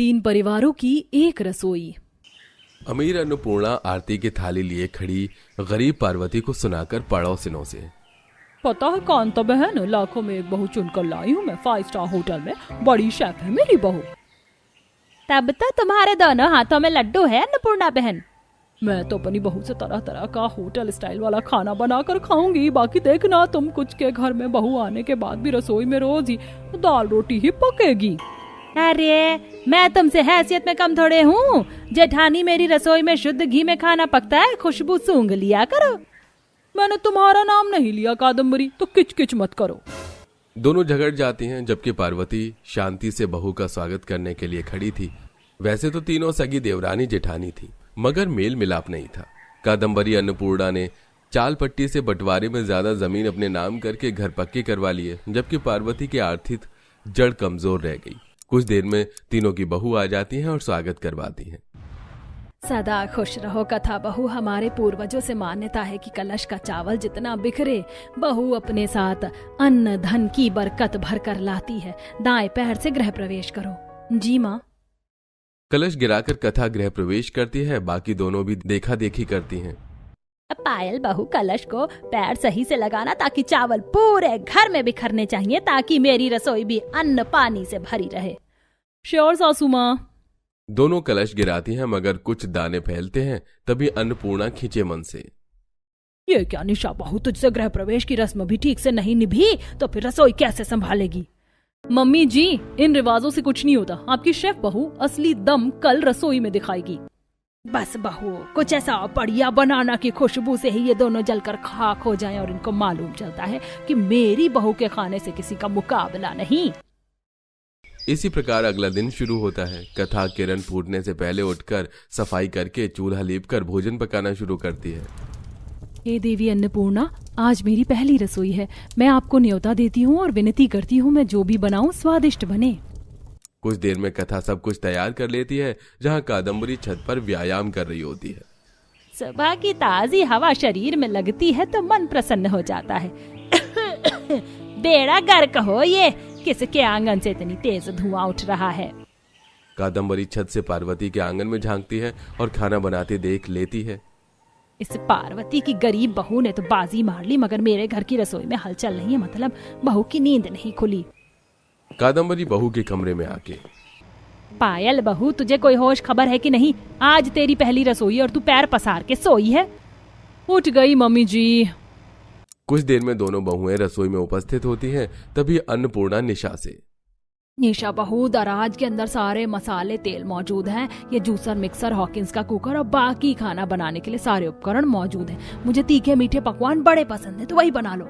3 परिवारों की एक रसोई। अमीर अन्नपूर्णा आरती की थाली लिए खड़ी गरीब पार्वती को सुनाकर पड़ोसिनों से, पता है कांता बहन, लाखों में एक बहू चुनकर लाई हूँ मैं। 5 स्टार होटल में बड़ी शेफ है मेरी बहू। तब तो तुम्हारे दोनों हाथों में लड्डू है अन्नपूर्णा बहन। मैं तो अपनी बहू से तरह तरह का होटल स्टाइल वाला खाना बनाकर खाऊंगी। बाकी देखना तुम कुछ के घर में बहू आने के बाद भी रसोई में रोज ही दाल रोटी ही पकेगी। अरे मैं तुमसे हैसियत में कम थोड़े हूँ। जेठानी मेरी रसोई में शुद्ध घी में खाना पकता है, खुशबू सूंघ लिया करो। मैंने तुम्हारा नाम नहीं लिया कादम्बरी, तो किच किच मत करो। दोनों झगड़ जाती हैं, जबकि पार्वती शांति से बहू का स्वागत करने के लिए खड़ी थी। वैसे तो तीनों सगी देवरानी जेठानी थी, मगर मेल मिलाप नहीं था। कादम्बरी अन्नपूर्णा ने चाल पट्टी से बंटवारे में ज्यादा जमीन अपने नाम करके घर पक्के करवा लिए, जबकि पार्वती की आर्थिक जड़ कमजोर रह गई। कुछ देर में तीनों की बहू आ जाती हैं और स्वागत करवाती हैं। सदा खुश रहो कथा बहू। हमारे पूर्वजों से मान्यता है कि कलश का चावल जितना बिखरे, बहू अपने साथ अन्न धन की बरकत भर कर लाती है। दाएं पैर से गृह प्रवेश करो। जी माँ। कलश गिराकर कथा गृह प्रवेश करती है, बाकी दोनों भी देखा देखी करती हैं। पायल बहू, कलश को पैर सही से लगाना ताकि चावल पूरे घर में बिखरने चाहिए, ताकि मेरी रसोई भी अन्न पानी से भरी रहे। श्योर सासू माँ। दोनों कलश गिराती हैं, मगर कुछ दाने फैलते हैं। तभी अन्नपूर्णा खींचे मन से, ये क्या निशा बहू, तुझसे गृह प्रवेश की रस्म भी ठीक से नहीं निभी तो फिर रसोई कैसे संभालेगी? मम्मी जी, इन रिवाजों से कुछ नहीं होता। आपकी शेफ बहू असली दम कल रसोई में दिखाएगी। बस बहू, कुछ ऐसा बढ़िया बनाना की खुशबू से ही ये दोनों जलकर खाक हो जाएं और इनको मालूम चलता है कि मेरी बहू के खाने से किसी का मुकाबला नहीं। इसी प्रकार अगला दिन शुरू होता है। कथा किरण फूटने से पहले उठकर सफाई करके चूल्हा लीपकर भोजन पकाना शुरू करती है। हे देवी अन्नपूर्णा, आज मेरी पहली रसोई है। मैं आपको न्योता देती हूँ और विनती करती हूँ मैं जो भी बनाऊं स्वादिष्ट बने। कुछ देर में कथा सब कुछ तैयार कर लेती है, जहाँ कादम्बरी छत पर व्यायाम कर रही होती है। सुबह की ताजी हवा शरीर में लगती है तो मन प्रसन्न हो जाता है। बेड़ा गर्क हो ये, किसके आंगन से इतनी तेज धुआं उठ रहा है? कादम्बरी छत से पार्वती के आंगन में झांकती है और खाना बनाते देख लेती है। इस पार्वती की गरीब बहू ने तो बाजी मार ली, मगर मेरे घर की रसोई में हलचल नहीं है। मतलब बहू की नींद नहीं खुली। कादम्बरी बहू के कमरे में आके, पायल बहू, तुझे कोई होश खबर है कि नहीं? आज तेरी पहली रसोई और तू पैर पसार के सोई है। उठ गई मम्मी जी। कुछ देर में दोनों बहुएं रसोई में उपस्थित होती हैं। तभी अन्नपूर्णा निशा से, निशा बहू, दराज के अंदर सारे मसाले तेल मौजूद हैं। ये जूसर, मिक्सर, हॉकिंस का कुकर और बाकी खाना बनाने के लिए सारे उपकरण मौजूद हैं। मुझे तीखे मीठे पकवान बड़े पसंद है, तो वही बना लो।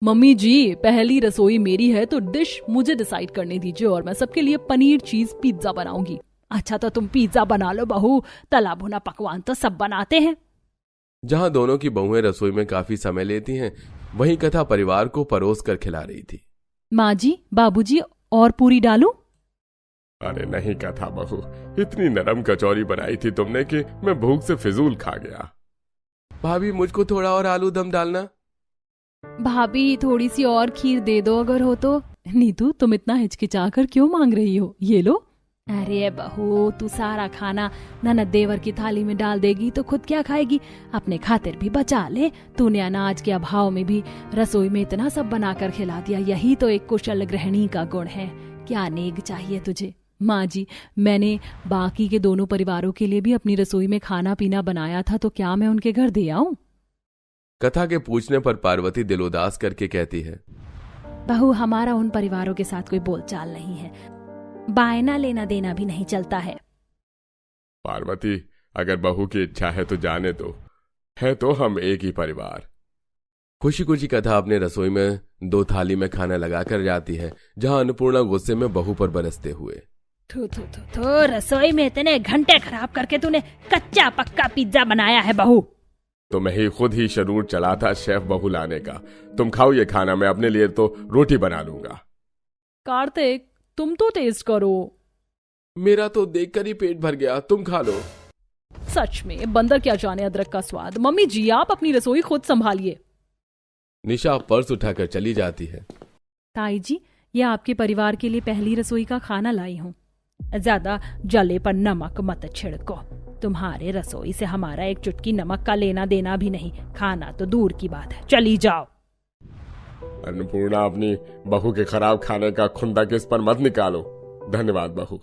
मम्मी जी, पहली रसोई मेरी है तो डिश मुझे डिसाइड करने दीजिए और मैं सबके लिए पनीर चीज पिज्जा बनाऊंगी। अच्छा तो तुम पिज्जा बना लो बहू, तला भुना पकवान तो सब बनाते हैं। जहाँ दोनों की बहुएं रसोई में काफी समय लेती हैं, वहीं कथा परिवार को परोस कर खिला रही थी। माँ जी, बाबूजी, और पूरी डालूं? अरे नहीं कथा बहू, इतनी नरम कचौरी बनाई थी तुमने कि मैं भूख से फिजूल खा गया। भाभी, मुझको थोड़ा और आलू दम डालना। भाभी, थोड़ी सी और खीर दे दो अगर हो तो। नीतू, तुम इतना हिचकिचाकर क्यों मांग रही हो? ये लो। अरे बहू, तू सारा खाना ननद देवर की थाली में डाल देगी तो खुद क्या खाएगी? अपने खातिर भी बचा ले। तूने अनाज के अभाव में भी रसोई में इतना सब बनाकर खिला दिया। यही तो एक कुशल गृहिणी का गुण है। क्या नेग चाहिए तुझे? माँ जी, मैंने बाकी के दोनों परिवारों के लिए भी अपनी रसोई में खाना पीना बनाया था, तो क्या मैं उनके घर दे आऊं? कथा के पूछने पर पार्वती दिल उदास करके कहती है, बहू, हमारा उन परिवारों के साथ कोई बोलचाल नहीं है। बायना लेना देना भी नहीं चलता है। पार्वती, अगर बहू की इच्छा है तो जाने दो, है तो हम एक ही परिवार। खुशी खुशी कथा अपने रसोई में 2 थाली में खाना लगाकर जाती है, जहाँ अन्नपूर्णा गुस्से में बहू पर बरसते हुए, थू थू थू थू, रसोई में इतने घंटे खराब करके तूने कच्चा पक्का पिज्जा बनाया है बहू। तो मैं ही खुद ही शरूर चला था शेफ बहू लाने का। तुम खाओ ये खाना, मैं अपने लिए तो रोटी बना लूंगा। कार्तिक, तुम तो टेस्ट करो। मेरा तो देखकर ही पेट भर गया, तुम खा लो। सच में बंदर क्या जाने अदरक का स्वाद। मम्मी जी, आप अपनी रसोई खुद संभालिए। निशा पर्स उठाकर चली जाती है। ताई जी, ये आपके परिवार के लिए पहली रसोई का खाना लाई हूँ। ज्यादा जले पर नमक मत छिड़को। तुम्हारे रसोई से हमारा एक चुटकी नमक का लेना देना भी नहीं, खाना तो दूर की बात है, चली जाओ। अन्नपूर्णा, अपनी बहू के खराब खाने का खुंदक इस पर मत निकालो। धन्यवाद बहू।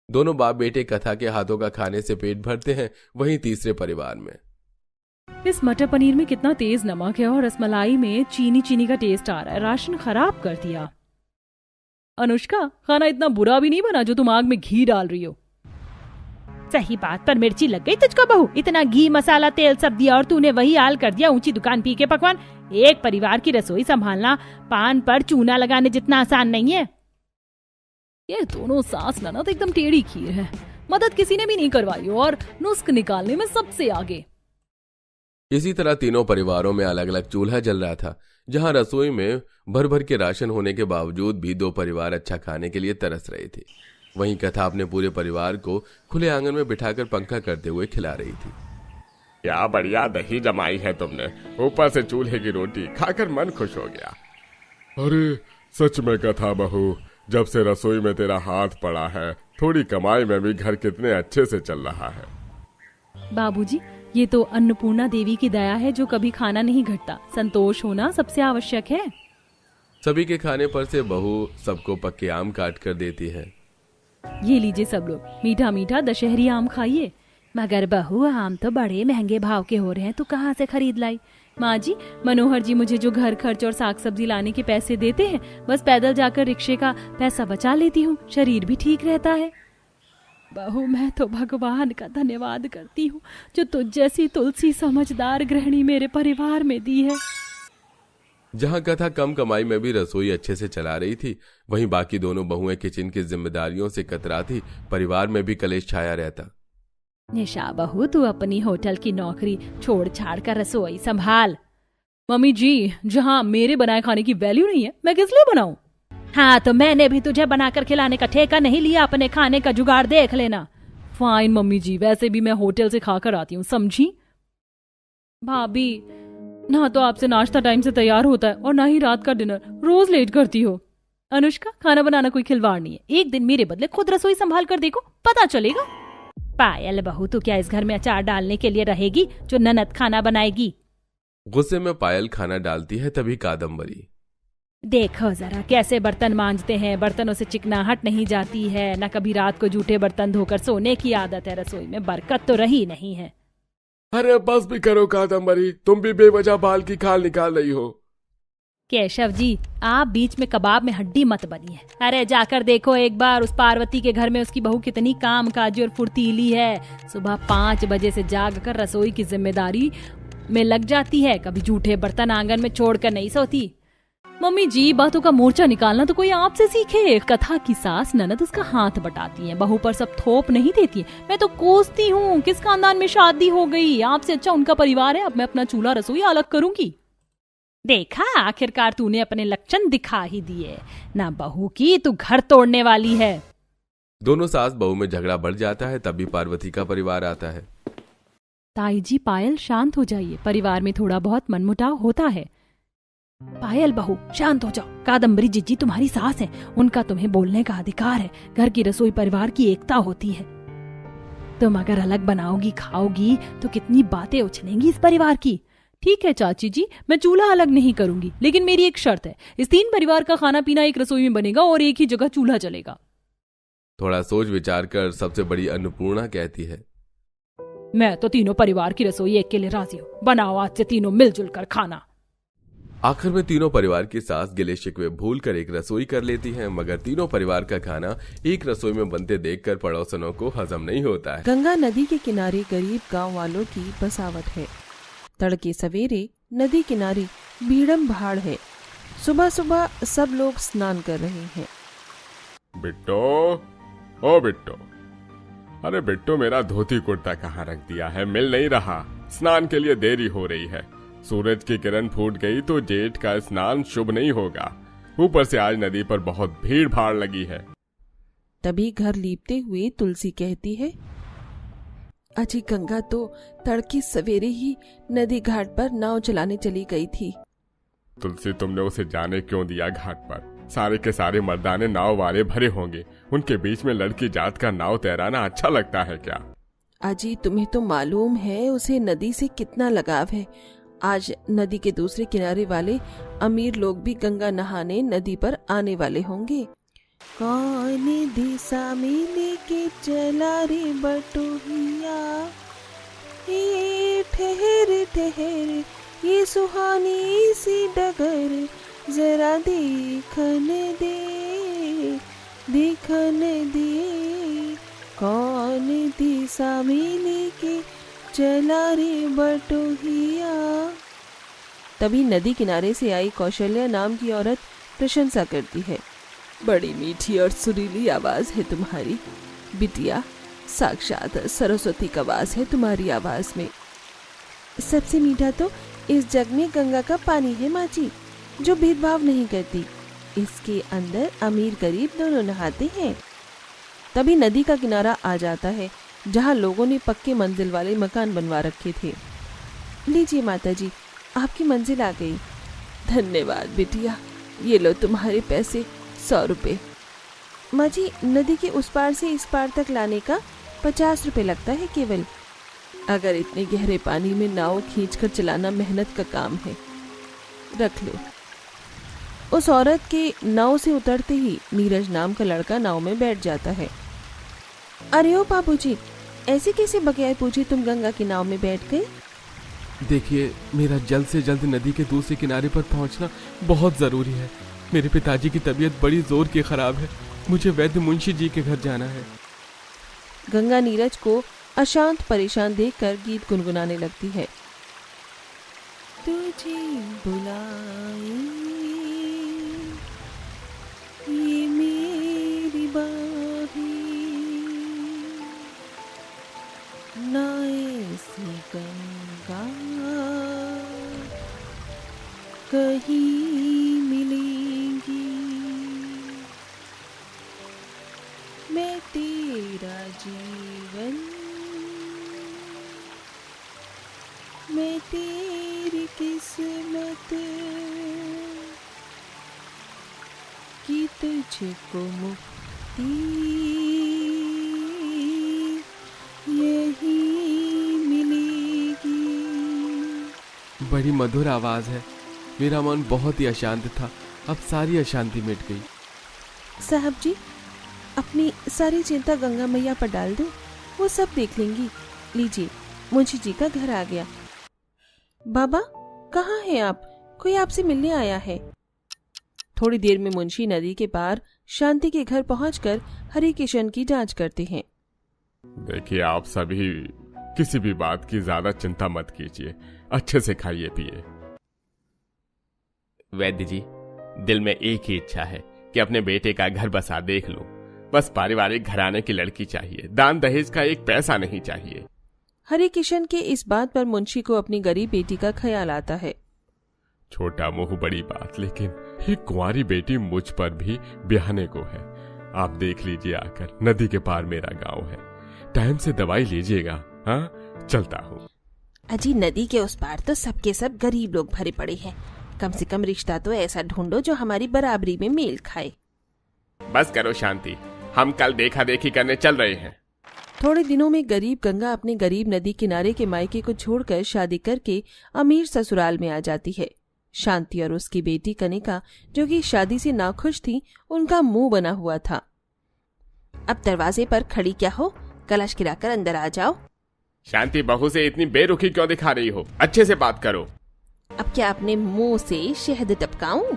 दोनों बाप बेटे कथा के हाथों का खाने से पेट भरते हैं। वहीं तीसरे परिवार में इस मटर पनीर में कितना तेज नमक है और रसमलाई में चीनी चीनी का टेस्ट आ रहा है। राशन खराब कर दिया। अनुष्का, खाना इतना बुरा भी नहीं बना जो तुम आग में घी डाल रही हो। सही बात पर मिर्ची लग गई तुझको बहू। इतना घी मसाला तेल सब दिया और तूने वही हाल कर दिया। ऊंची दुकान पी के पकवान। एक परिवार की रसोई संभालना पान पर चूना लगाने जितना आसान नहीं है। ये दोनों सास ननद एकदम टेढ़ी खीर है। मदद किसी ने भी नहीं करवाई और नुस्ख निकालने में सबसे आगे। इसी तरह तीनों परिवारों में अलग अलग चूल्हा जल रहा था। जहां रसोई में भर भर के राशन होने के बावजूद भी दो परिवार अच्छा खाने के लिए तरस रहे थे। वहीं कथा अपने पूरे परिवार को खुले आंगन में बिठाकर पंखा करते हुए खिला रही थी। क्या बढ़िया दही जमाई है तुमने, ऊपर से चूल्हे की रोटी खाकर मन खुश हो गया। अरे सच में कथा बहू, जब से रसोई में तेरा हाथ पड़ा है, थोड़ी कमाई में भी घर कितने अच्छे से चल रहा है। बाबूजी, ये तो अन्नपूर्णा देवी की दया है जो कभी खाना नहीं घटता। संतोष होना सबसे आवश्यक है। सभी के खाने पर से बहू सबको पक्के आम काट कर देती है। ये लीजिए सब लोग, मीठा मीठा दशहरी आम खाइए। मगर बहू, आम तो बड़े महंगे भाव के हो रहे हैं, तो कहाँ से खरीद लाई? माँ जी, मनोहर जी मुझे जो घर खर्च और साग सब्जी लाने के पैसे देते हैं, बस पैदल जाकर रिक्शे का पैसा बचा लेती हूँ। शरीर भी ठीक रहता है। बहू, मैं तो भगवान का धन्यवाद करती हूँ जो तुझ जैसी तुलसी समझदार गृहिणी मेरे परिवार में दी है। जहां कथा कम कमाई में भी रसोई अच्छे से चला रही थी, वहीं बाकी दोनों बहुएं किचन की जिम्मेदारियों से कतराती परिवार में भी कलेश छाया रहता। निशा बहू, तू अपनी होटल की नौकरी छोड़ छाड़ कर रसोई संभाल। मम्मी जी, जहाँ मेरे बनाए खाने की वैल्यू नहीं है, मैं किस लिए बनाऊं? हाँ, तो मैंने भी तुझे बनाकर खिलाने का ठेका नहीं लिया। अपने खाने का जुगाड़ देख लेना। फाइन मम्मी जी, वैसे भी मैं होटल से खाकर आती हूँ, समझी? भाभी, ना तो आपसे नाश्ता टाइम से तैयार होता है और ना ही रात का डिनर। रोज लेट करती हो। अनुष्का, खाना बनाना कोई खिलवाड़ नहीं है। एक दिन मेरे बदले खुद रसोई संभाल कर देखो, पता चलेगा। पायल बहू, तू क्या इस घर में अचार डालने के लिए रहेगी जो ननद खाना बनाएगी? गुस्से में पायल खाना डालती है, तभी कादम्बरी। देखो जरा कैसे बर्तन मांजते हैं। बर्तनों से चिकनाहट नहीं जाती है। न कभी रात को जूठे बर्तन धोकर सोने की आदत है। रसोई में बरकत तो रही नहीं है। अरे बस भी करो कादम्बरी, तुम भी बेवजह बाल की खाल निकाल रही हो। केशव जी, आप बीच में कबाब में हड्डी मत बनिए। अरे जाकर देखो एक बार उस पार्वती के घर में उसकी बहू कितनी कामकाजी और फुर्तीली है। सुबह 5 बजे से जाग कर रसोई की जिम्मेदारी में लग जाती है। कभी जूठे बर्तन आंगन में छोड़कर नहीं सोती। मम्मी जी, बातों का मोर्चा निकालना तो कोई आपसे सीखे। कथा की सास ननद उसका हाथ बटाती है, बहू पर सब थोप नहीं देती। मैं तो कोसती हूँ, किस खानदान में शादी हो गई? आपसे अच्छा उनका परिवार है। अब मैं अपना चूल्हा रसोई अलग करूंगी। देखा, आखिरकार तूने अपने लक्षण दिखा ही दिए। ना बहू की तू घर तोड़ने वाली है। दोनों सास बहू में झगड़ा बढ़ जाता है। तभी पार्वती का परिवार आता है। ताई जी, पायल शांत हो जाइए। परिवार में थोड़ा बहुत मनमुटाव होता है। पायल बहू, शांत हो जाओ। कादम्बरी जीजी तुम्हारी सास है, उनका तुम्हें बोलने का अधिकार है। घर की रसोई परिवार की एकता होती है। तुम अगर अलग बनाओगी खाओगी तो कितनी बातें उछलेंगी इस परिवार की। ठीक है चाची जी, मैं चूल्हा अलग नहीं करूंगी, लेकिन मेरी एक शर्त है। इस 3 परिवार का खाना पीना एक रसोई में बनेगा और एक ही जगह चूल्हा चलेगा। थोड़ा सोच विचार कर सबसे बड़ी अन्नपूर्णा कहती है, मैं तो तीनों परिवार की रसोई एक के लिए राजी हूँ। बनाओ आज से तीनों मिलजुल कर खाना। आखिर में तीनों परिवार की सास गिले शिकवे भूल कर एक रसोई कर लेती हैं, मगर तीनों परिवार का खाना एक रसोई में बनते देखकर पड़ोसनों को हजम नहीं होता है। गंगा नदी के किनारे गरीब गांव वालों की बसावट है। तड़के सवेरे नदी किनारे भीड़म भाड़ है। सुबह सुबह सब लोग स्नान कर रहे हैं। बिट्टो, ओ बिट्टो, अरे बिट्टो, मेरा धोती कुर्ता कहाँ रख दिया है? मिल नहीं रहा। स्नान के लिए देरी हो रही है। सूरज की किरण फूट गई तो जेठ का स्नान शुभ नहीं होगा। ऊपर से आज नदी पर बहुत भीड़ भाड़ लगी है। तभी घर लीपते हुए तुलसी कहती है, अजी गंगा तो तड़के सवेरे ही नदी घाट पर नाव चलाने चली गई थी। तुलसी, तुमने उसे जाने क्यों दिया घाट पर? सारे के सारे मर्दाने नाव वाले भरे होंगे। उनके बीच में लड़की जात का नाव तैराना अच्छा लगता है क्या? अजी तुम्हें तो मालूम है उसे नदी से कितना लगाव है। आज नदी के दूसरे किनारे वाले अमीर लोग भी गंगा नहाने नदी पर आने वाले होंगे। कौन दिशा में लेके चला रे बटोहिया, ये ठहर ठहर ये सुहानी सी डगर, जरा देखन दे देखन दे, कौन दिशा में लेके चला रे बटोहिया। तभी नदी किनारे से आई कौशल्या नाम की औरत प्रशंसा करती है। बड़ी मीठी और सुरीली आवाज है तुम्हारी बिटिया, साक्षात सरस्वती का वास है तुम्हारी आवाज में। सबसे मीठा तो इस जग में गंगा का पानी है माँ जी, जो भेदभाव नहीं करती। इसके अंदर अमीर गरीब दोनों नहाते हैं। तभी नदी का किनारा आ जाता है जहाँ लोगों ने पक्के मंजिल वाले मकान बनवा रखे थे। लीजिए माता जी, आपकी मंजिल आ गई। धन्यवाद बिटिया, ये लो तुम्हारे पैसे 100 रुपए। माँ जी, नदी के उस पार से इस पार तक लाने का 50 रुपए लगता है केवल। अगर इतने गहरे पानी में नाव खींचकर चलाना मेहनत का काम है, रख लो। उस औरत के नाव से उतरते ही नीरज नाम का लड़का नाव में बैठ जाता है। अरे ओ बाबूजी, ऐसे कैसे बगैर पूछे तुम गंगा की नाव में बैठ गए? देखिए, मेरा जल्द से जल्द नदी के दूसरे किनारे पर पहुंचना बहुत जरूरी है। मेरे पिताजी की तबीयत बड़ी जोर की खराब है। मुझे वैद्य मुंशी जी के घर जाना है। गंगा नीरज को अशांत परेशान देखकर गीत गुनगुनाने लगती है। तुझे बुलाए ये मेरी बाहें, ना ऐसी गंगा कहीं मिलेगी, मैं तेरा जीवन, मैं तेरी किस्मत की तुझको मुक्ति यही मिलेगी। बड़ी मधुर आवाज है। मेरा मन बहुत ही अशांत था, अब सारी अशांति मिट गई। साहब जी, अपनी सारी चिंता गंगा मैया पर डाल दो, वो सब देख लेंगी। लीजिए, मुंशी जी का घर आ गया। बाबा, कहाँ हैं आप? कोई आपसे मिलने आया है। थोड़ी देर में मुंशी नदी के पार शांति के घर पहुंचकर हरि किशन की जांच करते हैं। देखिए, आप सभी किसी भी बात की ज्यादा चिंता मत कीजिए, अच्छे से खाइए पिए। वैद्य जी, दिल में एक ही इच्छा है कि अपने बेटे का घर बसा देख लूं। बस पारिवारिक घराने की लड़की चाहिए, दान दहेज का एक पैसा नहीं चाहिए। हरि किशन के इस बात पर मुंशी को अपनी गरीब बेटी का ख्याल आता है। छोटा मुंह बड़ी बात, लेकिन एक कुंवारी बेटी मुझ पर भी ब्याहने को है। आप देख लीजिए आकर, नदी के पार मेरा गांव है। टाइम से दवाई लीजिएगा। हाँ, चलता हूँ। अजी, नदी के उस पार तो सबके सब गरीब लोग भरे पड़े हैं। कम से कम रिश्ता तो ऐसा ढूंढो जो हमारी बराबरी में मेल खाए। बस करो शांति, हम कल देखा देखी करने चल रहे हैं। थोड़े दिनों में गरीब गंगा अपने गरीब नदी किनारे के मायके को छोड़कर शादी करके अमीर ससुराल में आ जाती है। शांति और उसकी बेटी कनिका, जो कि शादी से नाखुश थी, उनका मुंह बना हुआ था। अब दरवाजे पर खड़ी क्या हो, कलश गिराकर अंदर आ जाओ। शांति, बहू से इतनी बेरुखी क्यों दिखा रही हो? अच्छे से बात करो। अब क्या अपने मुंह से शहद टपकाऊं?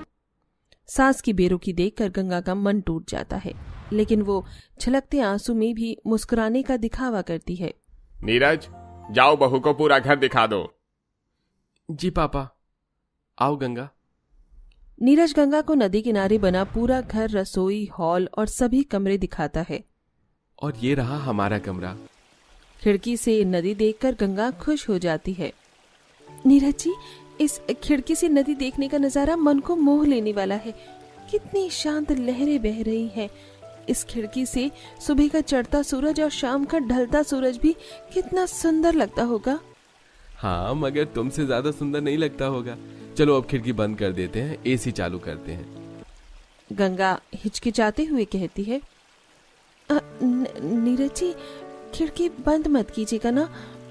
सास की बेरुखी देखकर गंगा का मन टूट जाता है, लेकिन वो छलकते आंसू में भी मुस्कुराने का दिखावा करती है। नीरज, जाओ बहू को पूरा घर दिखा दो। जी पापा। आओ गंगा। नीरज गंगा को नदी किनारे बना पूरा घर, रसोई, हॉल और सभी कमरे दिखाता है। और ये रहा हमारा कमरा। खिड़की से नदी देखकर गंगा खुश हो जाती है। नीरज जी, इस खिड़की से नदी देखने का नजारा मन को मोह लेने वाला है। कितनी शांत लहरें बह रही हैं। इस खिड़की से सुबह का चढ़ता सूरज और शाम का ढलता सूरज भी कितना सुंदर लगता होगा। हाँ, मगर तुमसे ज्यादा सुंदर नहीं लगता होगा। चलो अब खिड़की बंद कर देते हैं, एसी चालू करते हैं। गंगा हिचकिचाते हुए कहती है, नीरज जी, खिड़की बंद मत कीजिएगा ना,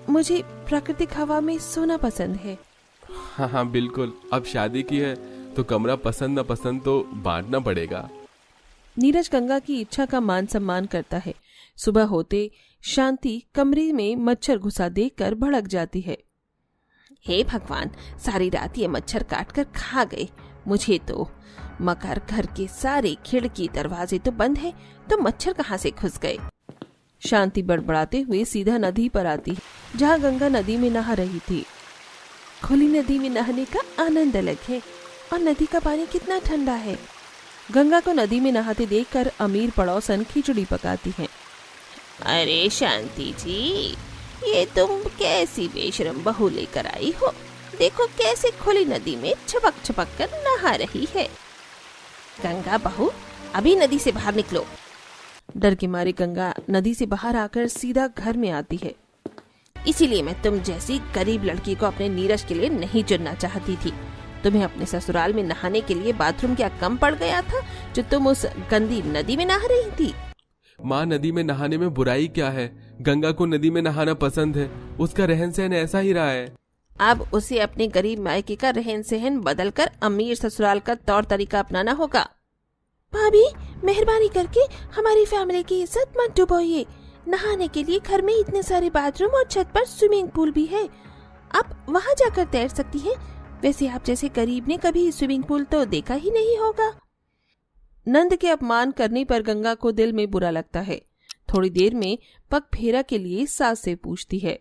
मुझे प्राकृतिक हवा में सोना पसंद है। हाँ हाँ बिल्कुल, अब शादी की है तो कमरा पसंद न पसंद तो बांटना पड़ेगा। नीरज गंगा की इच्छा का मान सम्मान करता है। सुबह होते शांति कमरे में मच्छर घुसा देखकर भड़क जाती है। हे भगवान, सारी रात ये मच्छर काट कर खा गए मुझे तो। मगर घर के सारे खिड़की दरवाजे तो बंद है, तो मच्छर कहाँ से घुस गए। शांति बड़बड़ाते हुए सीधा नदी पर आती है जहाँ गंगा नदी में नहा रही थी। खुली नदी में नहाने का आनंद अलग है, और नदी का पानी कितना ठंडा है। गंगा को नदी में नहाते देखकर अमीर पड़ोसन खिचड़ी पकाती हैं। अरे शांति जी, ये तुम कैसी बेशरम बहू लेकर आई हो। देखो कैसे खुली नदी में छपक छपक कर नहा रही है। गंगा बहू, अभी नदी से बाहर निकलो। डर के मारे गंगा नदी से बाहर आकर सीधा घर में आती है। इसीलिए मैं तुम जैसी गरीब लड़की को अपने नीरज के लिए नहीं चुनना चाहती थी। तुम्हें अपने ससुराल में नहाने के लिए बाथरूम क्या कम पड़ गया था जो तुम उस गंदी नदी में नहा रही थी। माँ, नदी में नहाने में बुराई क्या है? गंगा को नदी में नहाना पसंद है, उसका रहन सहन ऐसा ही रहा है। अब उसे अपने गरीब मायके का रहन सहन बदलकर अमीर ससुराल का तौर तरीका अपनाना होगा। भाभी, मेहरबानी करके हमारी फैमिली की इज्जत मत डुबोइए। नहाने के लिए घर में इतने सारे बाथरूम और छत पर स्विमिंग पूल भी है, आप वहाँ जाकर तैर सकती हैं। वैसे आप जैसे गरीब ने कभी स्विमिंग पूल तो देखा ही नहीं होगा। नंद के अपमान करने पर गंगा को दिल में बुरा लगता है। थोड़ी देर में पग फेरा के लिए सास से पूछती है।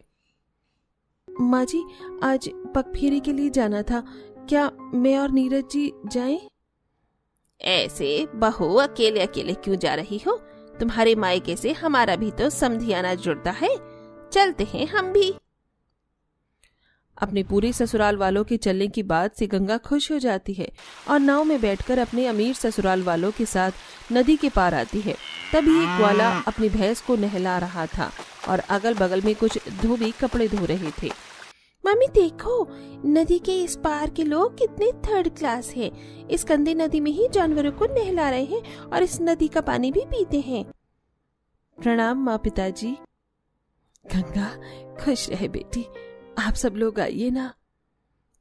माँ जी, आज पग फेरे के लिए जाना था, क्या मैं और नीरज जी जाएं? ऐसे बहू अकेले अकेले क्यों जा रही हो? तुम्हारे मायके से हमारा भी तो समधियाना जुड़ता है, चलते हैं हम भी। अपने पूरे ससुराल वालों के चलने की बात से गंगा खुश हो जाती है और नाव में बैठकर अपने अमीर ससुराल वालों के साथ नदी के पार आती है। तभी एक ग्वाला अपनी भैंस को नहला रहा था और अगल बगल में कुछ धोबी कपड़े धो रहे थे। मम्मी देखो, नदी के इस पार के लोग कितने थर्ड क्लास हैं। इस गंदी नदी में ही जानवरों को नहला रहे हैं और इस नदी का पानी भी पीते हैं। प्रणाम माँ पिताजी। गंगा, खुश रहे बेटी, आप सब लोग आइए ना।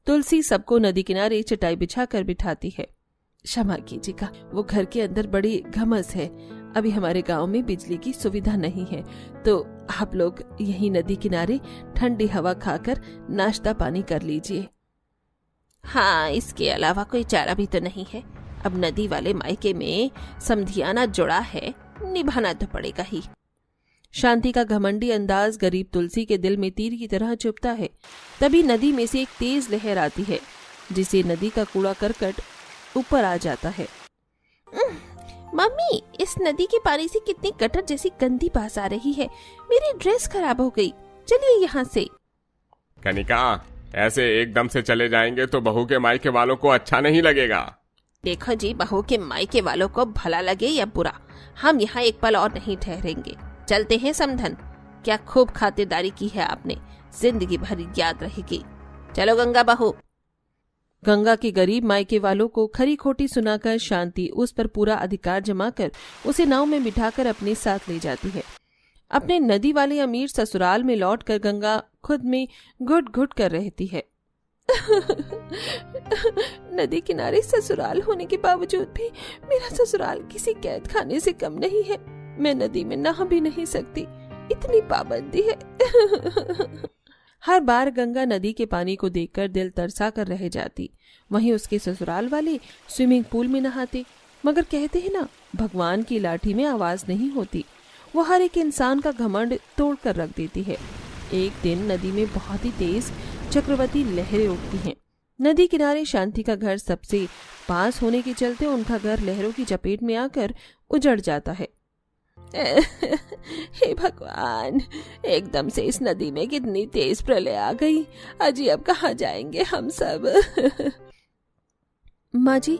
तुलसी सबको नदी किनारे चटाई बिछाकर बिठाती है। क्षमा कीजिएगा, वो घर के अंदर बड़ी घमस है। अभी हमारे गांव में बिजली की सुविधा नहीं है, तो आप लोग यहीं नदी किनारे ठंडी हवा खाकर नाश्ता पानी कर लीजिए। हाँ, इसके अलावा कोई चारा भी तो नहीं है। अब नदी वाले मायके में समधियाना जुड़ा है, निभाना तो पड़ेगा ही। शांति का घमंडी अंदाज गरीब तुलसी के दिल में तीर की तरह चुभता है। तभी नदी में से एक तेज लहर आती है, जिसे नदी का कूड़ा करकट ऊपर आ जाता है। मम्मी, इस नदी के पानी से कितनी गटर जैसी गंदी बास आ रही है। मेरी ड्रेस खराब हो गई, चलिए यहाँ से। कनिका, ऐसे एकदम से चले जाएंगे तो बहू के मायके वालों को अच्छा नहीं लगेगा। देखो जी, बहू के मायके वालों को भला लगे या बुरा, हम यहाँ एक पल और नहीं ठहरेंगे। चलते हैं समधन। क्या खूब खातिरदारी की है आपने, जिंदगी भर याद रहेगी। चलो गंगा बहू। गंगा के गरीब मायके वालों को खरी खोटी सुनाकर शांति उस पर पूरा अधिकार जमाकर उसे नाव में बिठाकर अपने साथ ले जाती है। अपने नदी वाले अमीर ससुराल में लौटकर गंगा खुद में घुट घुट कर रहती है। नदी किनारे ससुराल होने के बावजूद भी मेरा ससुराल किसी कैद खाने से कम नहीं है। मैं नदी में नहा भी नहीं सकती, इतनी पाबंदी है। हर बार गंगा नदी के पानी को देखकर दिल तरसा कर रह जाती। वहीं उसके ससुराल वाले स्विमिंग पूल में नहाते। मगर कहते हैं ना, भगवान की लाठी में आवाज नहीं होती, वो हर एक इंसान का घमंड तोड़ कर रख देती है। एक दिन नदी में बहुत ही तेज चक्रवाती लहरें उठती हैं। नदी किनारे शांति का घर सबसे पास होने के चलते उनका घर लहरों की चपेट में आकर उजड़ जाता है। हे भगवान, एकदम से इस नदी में कितनी तेज प्रलय आ गई। अजी अब कहाँ जाएंगे हम सब। माँ जी,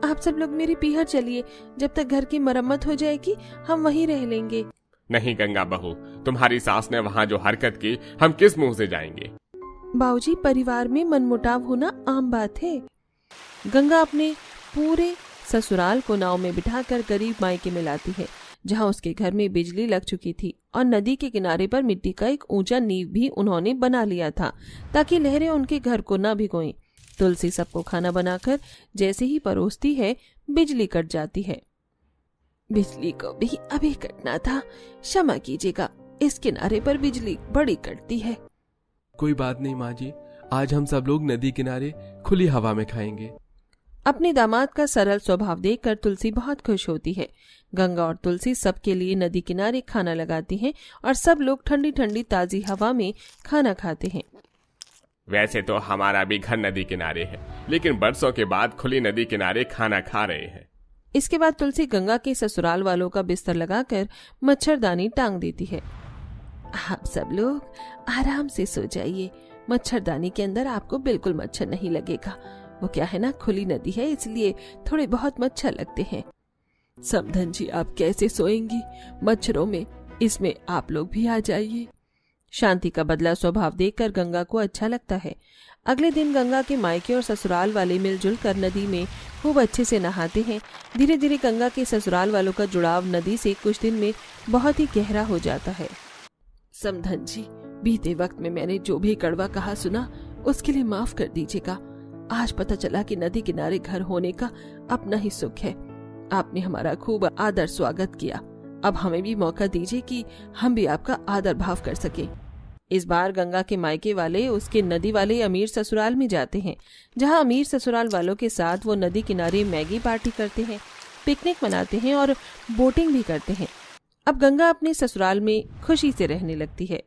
आप सब लोग मेरे पीहर चलिए, जब तक घर की मरम्मत हो जाएगी हम वहीं रह लेंगे। नहीं गंगा बहू, तुम्हारी सास ने वहाँ जो हरकत की, हम किस मुंह से जाएंगे। बाबूजी, परिवार में मनमुटाव होना आम बात है। गंगा अपने पूरे ससुराल को नाव में बिठाकर गरीब मायके में लाती है, जहां उसके घर में बिजली लग चुकी थी और नदी के किनारे पर मिट्टी का एक ऊंचा नींव भी उन्होंने बना लिया था ताकि लहरें उनके घर को न भिगोएं। तुलसी सबको खाना बनाकर जैसे ही परोसती है, बिजली कट जाती है। बिजली को भी अभी कटना था, क्षमा कीजिएगा, इस किनारे पर बिजली बड़ी कटती है। कोई बात नहीं माँ जी, आज हम सब लोग नदी किनारे खुली हवा में खाएंगे। अपने दामाद का सरल स्वभाव देखकर तुलसी बहुत खुश होती है। गंगा और तुलसी सबके लिए नदी किनारे खाना लगाती हैं और सब लोग ठंडी ठंडी ताजी हवा में खाना खाते हैं। वैसे तो हमारा भी घर नदी किनारे है, लेकिन बरसों के बाद खुली नदी किनारे खाना खा रहे हैं। इसके बाद तुलसी गंगा के ससुराल वालों का बिस्तर लगाकर मच्छरदानी टांग देती है। आप सब लोग आराम से सो जाइए, मच्छरदानी के अंदर आपको बिल्कुल मच्छर नहीं लगेगा। वो क्या है ना, खुली नदी है इसलिए थोड़े बहुत मच्छर लगते हैं। समधन जी, आप कैसे सोएंगी मच्छरों में? इसमें आप लोग भी आ जाइए। शांति का बदला स्वभाव देखकर गंगा को अच्छा लगता है। अगले दिन गंगा के मायके और ससुराल वाले मिलजुल कर नदी में खूब अच्छे से नहाते हैं। धीरे धीरे गंगा के ससुराल वालों का जुड़ाव नदी से कुछ दिन में बहुत ही गहरा हो जाता है। समधन जी, बीते वक्त में मैंने जो भी कड़वा कहा सुना उसके लिए माफ कर दीजिएगा। आज पता चला कि नदी किनारे घर होने का अपना ही सुख है। आपने हमारा खूब आदर स्वागत किया, अब हमें भी मौका दीजिए कि हम भी आपका आदर भाव कर सके। इस बार गंगा के मायके वाले उसके नदी वाले अमीर ससुराल में जाते हैं, जहां अमीर ससुराल वालों के साथ वो नदी किनारे मैगी पार्टी करते हैं, पिकनिक मनाते हैं और बोटिंग भी करते हैं। अब गंगा अपने ससुराल में खुशी से रहने लगती है।